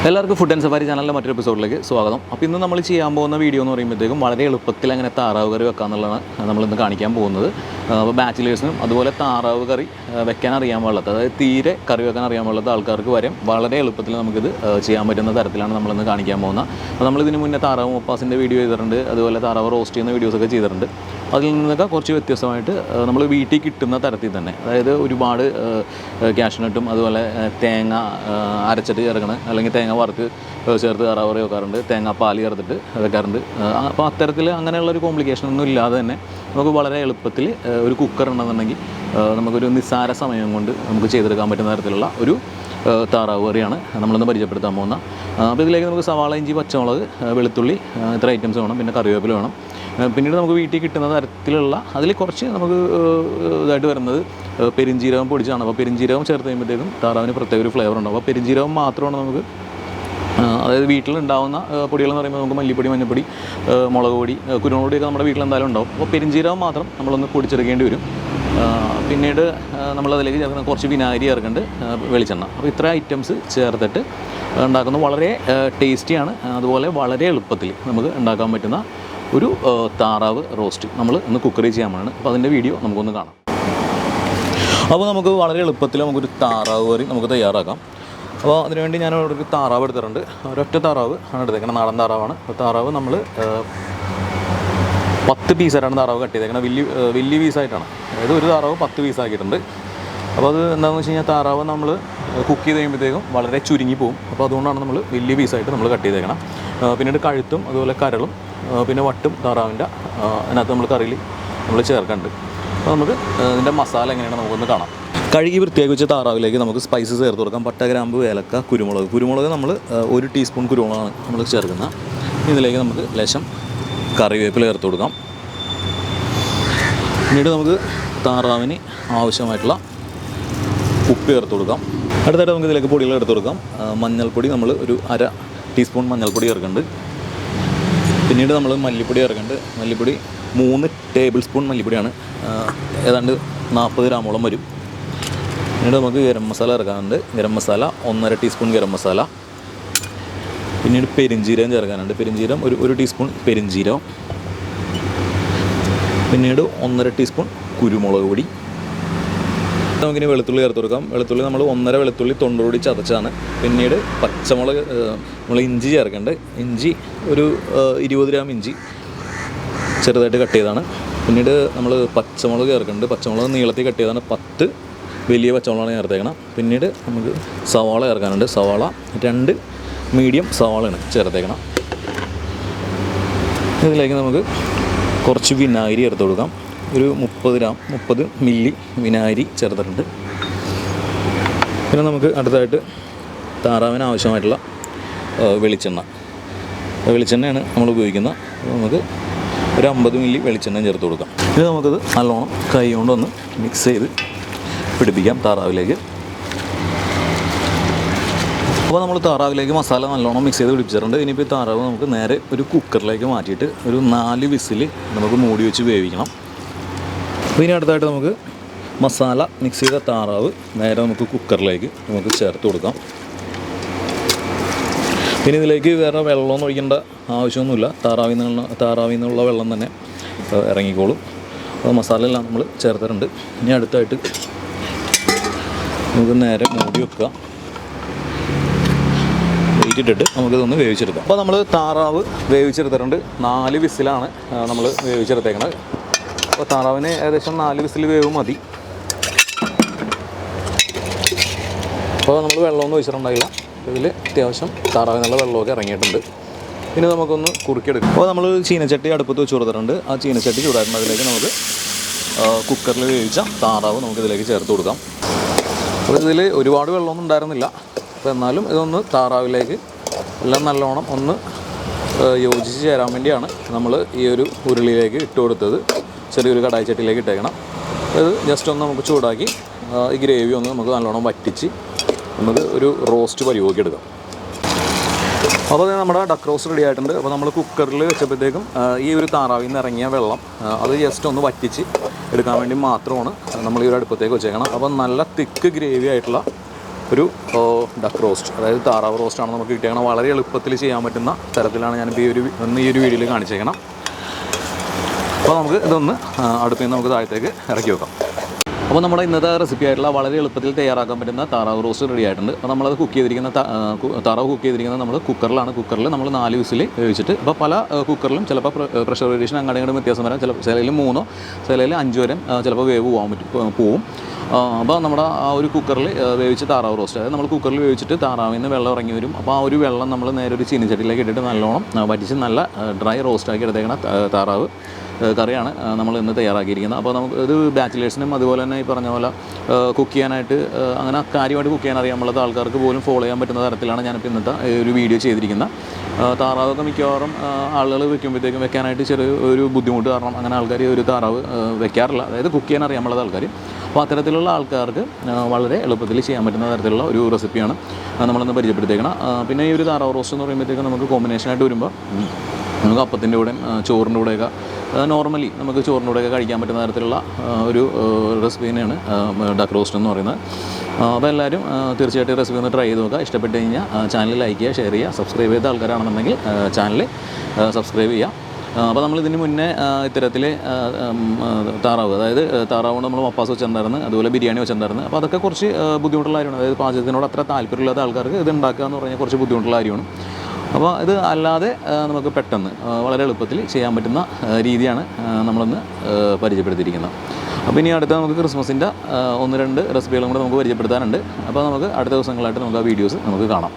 എല്ലാവർക്കും food and safari ചാനലിലെ മറ്റൊരു എപ്പിസോഡിലേക്ക് സ്വാഗതം. അപ്പോൾ ഇന്ന് നമ്മൾ ചെയ്യാൻ പോകുന്ന വീഡിയോ എന്ന് പറയുമ്പോഴത്തേക്കും വളരെ എളുപ്പത്തിൽ അങ്ങനെ താറാവ് കറി വെക്കാമെന്നുള്ളതാണ് നമ്മളിന്ന് കാണിക്കാൻ പോകുന്നത്. അപ്പോൾ ബാച്ചിലേഴ്സിനും അതുപോലെ താറാവ് കറി വെക്കാൻ അറിയാൻ പാടില്ലാത്ത, അതായത് തീരെ കറി വെക്കാൻ അറിയാൻ പാടില്ലാത്ത ആൾക്കാർക്ക് വരെ വളരെ എളുപ്പത്തിൽ നമുക്കിത് ചെയ്യാൻ പറ്റുന്ന തരത്തിലാണ് നമ്മളിന്ന് കാണിക്കാൻ പോകുന്നത്. അപ്പോൾ നമ്മളിതിന് മുന്നേ താറാവ് മപ്പാസിൻ്റെ വീഡിയോ ചെയ്തിട്ടുണ്ട്, അതുപോലെ താറാവ് റോസ്റ്റ് ചെയ്യുന്ന വീഡിയോസൊക്കെ ചെയ്തിട്ടുണ്ട്. അതിൽ നിന്നൊക്കെ കുറച്ച് വ്യത്യസ്തമായിട്ട് നമ്മൾ വീട്ടിൽ കിട്ടുന്ന തരത്തിൽ തന്നെ, അതായത് ഒരുപാട് കാഷ്നട്ടും അതുപോലെ തേങ്ങ അരച്ചിട്ട് ചേർക്കണം, അല്ലെങ്കിൽ തേങ്ങ വറുത്ത് ചേർത്ത് താറാവ് കറി വെക്കാറുണ്ട്, തേങ്ങാപ്പാൽ ചേർത്തിട്ട് വെക്കാറുണ്ട്. അപ്പോൾ അത്തരത്തിൽ അങ്ങനെയുള്ളൊരു കോംപ്ലിക്കേഷൻ ഒന്നും ഇല്ലാതെ തന്നെ നമുക്ക് വളരെ എളുപ്പത്തിൽ ഒരു കുക്കർ ഉണ്ടെന്നുണ്ടെങ്കിൽ നമുക്കൊരു നിസ്സാര സമയം കൊണ്ട് നമുക്ക് ചെയ്തെടുക്കാൻ പറ്റുന്ന തരത്തിലുള്ള ഒരു താറാവ് കറിയാണ് നമ്മളിന്ന് പരിചയപ്പെടുത്താൻ പോകുന്നത്. അപ്പോൾ ഇതിലേക്ക് നമുക്ക് സവാള, ഇഞ്ചി, പച്ചമുളക്, വെളുത്തുള്ളി, ഇത്ര ഐറ്റംസ് വേണം. പിന്നെ കറിവേപ്പില വേണം. പിന്നീട് നമുക്ക് വീട്ടിൽ കിട്ടുന്ന തരത്തിലുള്ള അതിൽ കുറച്ച് നമുക്ക് ഇതായിട്ട് വരുന്നത് പെരിഞ്ജീരകം പൊടിച്ചാണ്. അപ്പോൾ പെരിഞ്ജീരകം ചേർത്ത് കഴിയുമ്പോഴത്തേക്കും താറാവിന് പ്രത്യേക ഒരു ഫ്ലേവർ ഉണ്ടാവും. അപ്പോൾ പെരിഞ്ജീരകം മാത്രമാണ് നമുക്ക്, അതായത് വീട്ടിലുണ്ടാവുന്ന പൊടികളെന്ന് പറയുമ്പോൾ നമുക്ക് മല്ലിപ്പൊടി, മഞ്ഞൾപ്പൊടി, മുളക് പൊടി, കുരുമുളക് പൊടിയൊക്കെ നമ്മുടെ വീട്ടിലെന്തായാലും ഉണ്ടാവും. അപ്പോൾ പെരിഞ്ജീരകം മാത്രം നമ്മളൊന്ന് പൊടിച്ചെടുക്കേണ്ടി വരും. പിന്നീട് നമ്മളതിലേക്ക് ചേർക്കുന്ന കുറച്ച് വിനാഗിരി ചേർക്കുന്നുണ്ട്, വെളിച്ചെണ്ണ. അപ്പോൾ ഇത്ര ഐറ്റംസ് ചേർത്തിട്ട് ഉണ്ടാക്കുന്നത് വളരെ ടേസ്റ്റിയാണ്. അതുപോലെ വളരെ എളുപ്പത്തിൽ നമുക്ക് ഉണ്ടാക്കാൻ പറ്റുന്ന ഒരു താറാവ് റോസ്റ്റ് നമ്മൾ ഇന്ന് കുക്കറി ചെയ്യാനാണ്. അപ്പോൾ അതിൻ്റെ വീഡിയോ നമുക്കൊന്ന് കാണാം. അപ്പോൾ നമുക്ക് വളരെ എളുപ്പത്തിൽ നമുക്കൊരു താറാവ് കറി നമുക്ക് തയ്യാറാക്കാം. അപ്പോൾ അതിനുവേണ്ടി ഞാൻ ഒരു താറാവ് എടുത്തിട്ടുണ്ട്. ഒരൊറ്റ താറാവ് ആണ് എടുത്തേക്കുന്നത്, നാടൻ താറാവാണ്. അപ്പോൾ താറാവ് നമ്മൾ 10 പീസായിട്ടാണ് താറാവ് കട്ട് ചെയ്തേക്കുന്നത്, വലിയ പീസായിട്ടാണ്. അതായത് ഒരു താറാവ് 10 പീസാക്കിയിട്ടുണ്ട്. അപ്പോൾ അത് എന്താണെന്ന് വെച്ച് കഴിഞ്ഞാൽ താറാവ് നമ്മൾ കുക്ക് ചെയ്ത് കഴിയുമ്പോഴത്തേക്കും വളരെ ചുരുങ്ങി പോകും. അപ്പോൾ അതുകൊണ്ടാണ് നമ്മൾ വലിയ പീസായിട്ട് നമ്മൾ കട്ട് ചെയ്തേക്കണം. പിന്നീട് കഴുത്തും അതുപോലെ കരളും പിന്നെ വട്ടും താറാവിൻ്റെ അതിനകത്ത് നമ്മൾ കറിയിൽ നമ്മൾ ചേർക്കുന്നുണ്ട്. അപ്പോൾ നമുക്ക് ഇതിൻ്റെ മസാല എങ്ങനെയാണ് നമുക്കൊന്ന് കാണാം. കഴുകി വൃത്തിയാക്കി വെച്ച താറാവിലേക്ക് നമുക്ക് സ്പൈസസ് ചേർത്ത് കൊടുക്കാം. പട്ട, ഗ്രാമ്പ്, ഏലക്ക, കുരുമുളക് നമ്മൾ 1 ടീസ്പൂൺ കുരുമുളകാണ് നമ്മൾ ചേർക്കുന്നത്. ഇതിലേക്ക് നമുക്ക് ലേശം കറിവേപ്പില ചേർത്ത് കൊടുക്കാം. പിന്നീട് നമുക്ക് താറാവിന് ആവശ്യമായിട്ടുള്ള ഉപ്പ് ചേർത്ത് കൊടുക്കാം. അടുത്തായിട്ട് നമുക്ക് ഇതിലേക്ക് പൊടികൾ എടുത്ത് കൊടുക്കാം. മഞ്ഞൾപ്പൊടി നമ്മൾ ഒരു 1/2 ടീസ്പൂൺ മഞ്ഞൾപ്പൊടി ചേർക്കുന്നുണ്ട്. പിന്നീട് നമ്മൾ മല്ലിപ്പൊടി ചേർക്കുന്നുണ്ട്. മല്ലിപ്പൊടി 3 ടേബിൾ സ്പൂൺ മല്ലിപ്പൊടിയാണ്, ഏതാണ്ട് 40 ഗ്രാമോളം വരും. പിന്നീട് നമുക്ക് ഗരം മസാല ചേർക്കാനുണ്ട്. ഗരം മസാല 1/2 ടീസ്പൂൺ ഗരം മസാല. പിന്നീട് പെരിഞ്ജീരകം ചേർക്കാനുണ്ട്. പെരിഞ്ജീരകം ഒരു ടീസ്പൂൺ പെരിഞ്ജീരകം. പിന്നീട് 1/2 ടീസ്പൂൺ കുരുമുളക് പൊടി. നമുക്കിനി വെളുത്തുള്ളി ചേർത്ത് കൊടുക്കാം. വെളുത്തുള്ളി നമ്മൾ 1/2 വെളുത്തുള്ളി തൊണ്ടോടി ചതച്ചാണ്. പിന്നീട് പച്ചമുളക്, നമ്മൾ ഇഞ്ചി ചേർക്കേണ്ടത്. ഇഞ്ചി ഒരു 20 ഗ്രാം ഇഞ്ചി ചെറുതായിട്ട് കട്ട് ചെയ്താണ്. പിന്നീട് നമ്മൾ പച്ചമുളക് ചേർക്കുന്നുണ്ട്. പച്ചമുളക് നീളത്തിൽ കട്ട് ചെയ്താണ്. 10 വലിയ പച്ചമുളകാണ് ചേർത്തേക്കണം. പിന്നീട് നമുക്ക് സവാള ചേർക്കാനുണ്ട്. സവാള 2 മീഡിയം സവാളയാണ് ചേർത്തേക്കണം. ഇതിലേക്ക് നമുക്ക് കുറച്ച് വിനാഗിരി ചേർത്ത് കൊടുക്കാം. ഒരു 30 മില്ലി വിനാഗിരി ചേർത്തിട്ടുണ്ട്. പിന്നെ നമുക്ക് അടുത്തായിട്ട് താറാവിന് ആവശ്യമായിട്ടുള്ള വെളിച്ചെണ്ണയാണ് നമ്മൾ ഉപയോഗിക്കുന്നത്. നമുക്ക് ഒരു 50 മില്ലി വെളിച്ചെണ്ണ ചേർത്ത് കൊടുക്കാം. ഇത് നമുക്കത് നല്ലോണം കൈ കൊണ്ടൊന്ന് മിക്സ് ചെയ്ത് പിടിപ്പിക്കാം താറാവിലേക്ക്. അപ്പോൾ നമ്മൾ താറാവിലേക്ക് മസാല നല്ലോണം മിക്സ് ചെയ്ത് പിടിപ്പിച്ചിട്ടുണ്ട്. ഇനിയിപ്പോൾ താറാവ് നമുക്ക് നേരെ ഒരു കുക്കറിലേക്ക് മാറ്റിയിട്ട് ഒരു 4 വിസിൽ നമുക്ക് മൂടി വെച്ച് വേവിക്കണം. അപ്പോൾ ഇനി അടുത്തായിട്ട് നമുക്ക് മസാല മിക്സ് ചെയ്ത താറാവ് നേരെ നമുക്ക് കുക്കറിലേക്ക് നമുക്ക് ചേർത്ത് കൊടുക്കാം. പിന്നെ ഇതിലേക്ക് വേറെ വെള്ളമൊന്നും ഒഴിക്കേണ്ട ആവശ്യമൊന്നുമില്ല. താറാവിൽ നിന്നുള്ള വെള്ളം തന്നെ ഇറങ്ങിക്കോളും. അപ്പോൾ മസാല എല്ലാം നമ്മൾ ചേർത്തിട്ടുണ്ട്. ഇനി അടുത്തായിട്ട് നമുക്ക് നേരെ മൂടി വെക്കുക. വെയിറ്റിട്ടിട്ട് നമുക്കിതൊന്ന് വേവിച്ചെടുക്കാം. അപ്പോൾ നമ്മൾ താറാവ് വേവിച്ചെടുത്തിട്ടുണ്ട്. 4 വിസിലാണ് നമ്മൾ വേവിച്ചെടുത്തേക്കണത്. അപ്പോൾ താറാവിന് ഏകദേശം 4 വിസിൽ വേവ് മതി. അപ്പോൾ നമ്മൾ വെള്ളമൊന്നും ഒഴിച്ചിട്ടുണ്ടായില്ല. ഇതിൽ അത്യാവശ്യം താറാവിനുള്ള വെള്ളമൊക്കെ ഇറങ്ങിയിട്ടുണ്ട്. ഇനി നമുക്കൊന്ന് കുറുക്കിയെടുക്കാം. അപ്പോൾ നമ്മൾ ചീനച്ചട്ടി അടുപ്പത്ത് വെച്ച് കൊടുത്തിട്ടുണ്ട്. ആ ചീനച്ചട്ടി ചൂടായിട്ടുണ്ട്. അതിലേക്ക് നമുക്ക് കുക്കറിൽ വേവിച്ച താറാവ് നമുക്കിതിലേക്ക് ചേർത്ത് കൊടുക്കാം. അപ്പോൾ ഇതിൽ ഒരുപാട് വെള്ളമൊന്നും ഉണ്ടായിരുന്നില്ല. അപ്പോൾ എന്നാലും ഇതൊന്ന് താറാവിലേക്ക് എല്ലാം നല്ലോണം ഒന്ന് യോജിച്ച് ചേരാൻ വേണ്ടിയാണ് നമ്മൾ ഈ ഒരു ഉരുളിയിലേക്ക് ഇട്ട് കൊടുത്തത്. ചെറിയൊരു കടായി ചട്ടിയിലേക്ക് ഇട്ടേക്കണം. അത് ജസ്റ്റ് ഒന്ന് നമുക്ക് ചൂടാക്കി ഈ ഗ്രേവി ഒന്ന് നമുക്ക് നല്ലോണം വറ്റിച്ച് നമുക്ക് ഒരു റോസ്റ്റ് പരിവോക്കി എടുക്കാം. അപ്പോൾ നമ്മുടെ ഡക്ക് റോസ്റ്റ് റെഡി ആയിട്ടുണ്ട്. അപ്പോൾ നമ്മൾ കുക്കറിൽ വെച്ചപ്പോഴത്തേക്കും ഈ ഒരു താറാവിൽ നിന്ന് ഇറങ്ങിയ വെള്ളം അത് ജസ്റ്റ് ഒന്ന് വറ്റിച്ച് എടുക്കാൻ വേണ്ടി മാത്രമാണ് നമ്മൾ ഈ ഒരു അടുപ്പത്തേക്ക് വെച്ചേക്കണം. അപ്പോൾ നല്ല തിക്ക് ഗ്രേവി ആയിട്ടുള്ള ഒരു ഡക്ക് റോസ്റ്റ്, അതായത് താറാവ് റോസ്റ്റാണ് നമുക്ക് കിട്ടിയേക്കണം. വളരെ എളുപ്പത്തിൽ ചെയ്യാൻ പറ്റുന്ന തരത്തിലാണ് ഞാനിപ്പോൾ ഈ ഒരു വീഡിയോയിൽ കാണിച്ചേക്കണം. അപ്പോൾ നമുക്ക് ഇതൊന്ന് അടുപ്പിൽ നിന്ന് നമുക്ക് താഴത്തേക്ക് ഇറക്കി വെക്കാം. അപ്പോൾ നമ്മുടെ ഇന്നത്തെ റെസിപ്പി ആയിട്ടുള്ള വളരെ എളുപ്പത്തിൽ തയ്യാറാക്കാൻ പറ്റുന്ന താറാവ് റോസ്റ്റ് റെഡി ആയിട്ടുണ്ട്. അപ്പോൾ നമ്മളത് കുക്ക് ചെയ്തിരിക്കുന്ന താറാവ് കുക്ക് ചെയ്തിരിക്കുന്നത് നമ്മൾ കുക്കറിലാണ്. കുക്കറിൽ നമ്മൾ 4 വിസിൽ വേവിച്ചിട്ട്, അപ്പോൾ പല കുക്കറിലും ചിലപ്പോൾ പ്രഷർ വേരിയേഷൻ അങ്ങോട്ടും ഇങ്ങോട്ടും വ്യത്യാസം വരാം. ചിലയിൽ 3, ചിലയിൽ 5 വരെ ചിലപ്പോൾ വേവ് പോവും. അപ്പോൾ നമ്മുടെ ആ ഒരു കുക്കറിൽ വേവിച്ച താറാവ് റോസ്റ്റ്, അതായത് നമ്മൾ കുക്കറിൽ വേവിച്ചിട്ട് താറാവിൽ നിന്ന് വെള്ളം ഇറങ്ങി വരും. അപ്പോൾ ആ ഒരു വെള്ളം നമ്മൾ നേരെ ഒരു ചീനിച്ചട്ടിയിലേക്ക് ഇട്ടിട്ട് നല്ലോണം വറ്റിച്ച് നല്ല ഡ്രൈ റോസ്റ്റാക്കി എടുത്തേക്കണ താറാവ് കറിയാണ് നമ്മൾ ഇന്ന് തയ്യാറാക്കിയിരിക്കുന്നത്. അപ്പോൾ നമുക്ക് ഇത് ബാച്ചിലേഴ്സിനും അതുപോലെ തന്നെ ഈ പറഞ്ഞ പോലെ കുക്ക് ചെയ്യാനായിട്ട് അങ്ങനെ കാര്യമായിട്ട് കുക്ക് ചെയ്യാൻ അറിയാമുള്ളത് ആൾക്കാർക്ക് പോലും ഫോളോ ചെയ്യാൻ പറ്റുന്ന തരത്തിലാണ് ഞാനിപ്പോൾ ഇന്നത്തെ ഒരു വീഡിയോ ചെയ്തിരിക്കുന്നത്. താറാവൊക്കെ മിക്കവാറും ആളുകൾ വെക്കുമ്പോഴത്തേക്കും വെക്കാനായിട്ട് ചെറിയൊരു ബുദ്ധിമുട്ട് കാരണം അങ്ങനെ ആൾക്കാർ ഒരു താറാവ് വെക്കാറില്ല, അതായത് കുക്ക് ചെയ്യാൻ അറിയാമുള്ളത് ആൾക്കാർ. അപ്പോൾ അത്തരത്തിലുള്ള ആൾക്കാർക്ക് വളരെ എളുപ്പത്തിൽ ചെയ്യാൻ പറ്റുന്ന തരത്തിലുള്ള ഒരു റെസിപ്പിയാണ് നമ്മളിന്ന് പരിചയപ്പെടുത്തേക്കണം. പിന്നെ ഈ ഒരു താറാവ് റോസ്റ്റ് എന്ന് പറയുമ്പോഴത്തേക്കും നമുക്ക് കോമ്പിനേഷനായിട്ട് വരുമ്പോൾ നമുക്ക് അപ്പത്തിൻ്റെ കൂടെയും ചോറിൻ്റെ കൂടെയൊക്കെ നോർമലി നമുക്ക് ചോറിൻ്റെ കൂടെയൊക്കെ കഴിക്കാൻ പറ്റുന്ന തരത്തിലുള്ള ഒരു റെസിപ്പി തന്നെയാണ് ഡക്ക് റോസ്റ്റ് എന്ന് പറയുന്നത്. അപ്പോൾ എല്ലാവരും തീർച്ചയായിട്ടും റെസിപ്പി ഒന്ന് ട്രൈ ചെയ്ത് നോക്കുക. ഇഷ്ടപ്പെട്ട് കഴിഞ്ഞാൽ ചാനൽ ലൈക്ക് ചെയ്യുക, ഷെയർ ചെയ്യുക. സബ്സ്ക്രൈബ് ചെയ്ത ആൾക്കാരാണെന്നുണ്ടെങ്കിൽ ചാനൽ സബ്സ്ക്രൈബ് ചെയ്യുക. അപ്പോൾ നമ്മളിതിന് മുന്നേ ഇത്തരത്തിൽ താറാവ്, അതായത് താറാവ് നമ്മൾ മപ്പാസ് വെച്ചിട്ടുണ്ടായിരുന്നു, അതുപോലെ ബിരിയാണി വെച്ചിട്ടുണ്ടായിരുന്നു. അപ്പോൾ അതൊക്കെ കുറച്ച് ബുദ്ധിമുട്ടുള്ള കാര്യമാണ്. അതായത് പാചകത്തിനോട് അത്ര താല്പര്യമില്ലാത്ത ആൾക്കാർക്ക് ഇത് ഉണ്ടാക്കുക എന്ന് പറഞ്ഞാൽ കുറച്ച് ബുദ്ധിമുട്ടുള്ള കാര്യമാണ്. അപ്പോൾ ഇത് അല്ലാതെ നമുക്ക് പെട്ടെന്ന് വളരെ എളുപ്പത്തിൽ ചെയ്യാൻ പറ്റുന്ന രീതിയാണ് നമ്മളിന്ന് പരിചയപ്പെടുത്തിയിരിക്കുന്നത്. അപ്പോൾ ഇനി അടുത്ത നമുക്ക് ക്രിസ്മസിൻ്റെ 1-2 റെസിപ്പികളും കൂടെ നമുക്ക് പരിചയപ്പെടുത്താനുണ്ട്. അപ്പോൾ നമുക്ക് അടുത്ത ദിവസങ്ങളായിട്ട് നമുക്ക് ആ വീഡിയോസ് നമുക്ക് കാണാം.